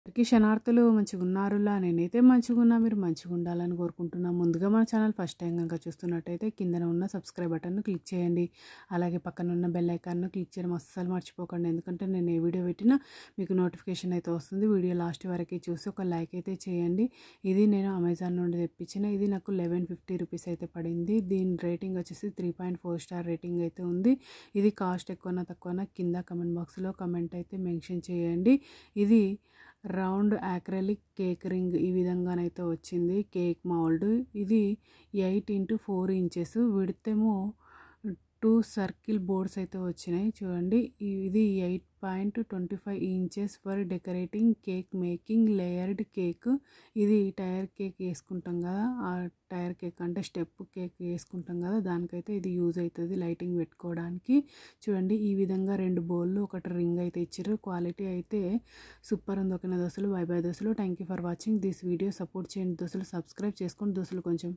అందరికీ క్షణార్థులు మంచిగున్నారులా నేనైతే మంచిగున్నా మీరు మంచిగుండాలని కోరుకుంటున్నా. ముందుగా మన ఛానల్ ఫస్ట్ టైం కనుక చూస్తున్నట్టయితే కిందన ఉన్న సబ్స్క్రైబ్ బటన్ను క్లిక్ చేయండి. అలాగే పక్కన ఉన్న బెల్ ఐకాన్ను క్లిక్ చేయడం అస్సలు మర్చిపోకండి. ఎందుకంటే నేను ఏ వీడియో పెట్టినా మీకు నోటిఫికేషన్ అయితే వస్తుంది. వీడియో లాస్ట్ వరకు చూసి ఒక లైక్ అయితే చేయండి. ఇది నేను అమెజాన్ నుండి తెప్పించిన. ఇది నాకు 1150 రూపీస్ అయితే పడింది. దీని రేటింగ్ వచ్చేసి 3.4 స్టార్ రేటింగ్ అయితే ఉంది. ఇది కాస్ట్ ఎక్కువనా తక్కువనా కింద కమెంట్ బాక్స్లో కమెంట్ అయితే మెన్షన్ చేయండి. ఇది రౌండ్ యాక్రిలిక్ కేక్ రింగ్ ఈ విధంగానైతే వచ్చింది. కేక్ మౌల్డ్ ఇది 8x4 ఇంచెస్. విడితేమో 2 సర్కిల్ బోర్డ్స్ అయితే వచ్చినాయి చూడండి. ఇది 8.25 inches for decorating cake making layered cake. ఇది టైర్ కేక్ వేసుకుంటాం కదా, ఆ టైర్ కేక్ అంటే స్టెప్ కేక్ వేసుకుంటాం కదా, దానికైతే ఇది యూజ్ అవుతుంది లైటింగ్ పెట్టుకోవడానికి. చూడండి ఈ విధంగా 2 బౌళ్ళు ఒకటి రింగ్ అయితే ఇచ్చారు. క్వాలిటీ అయితే సూపర్ ఉంది. ఓకేనా దోస్తులు, బై బై దోస్తులు. Thank you for watching this video. Support చేయండి దోస్తులు, సబ్స్క్రైబ్ చేసుకోండి దోస్తులు కొంచెం.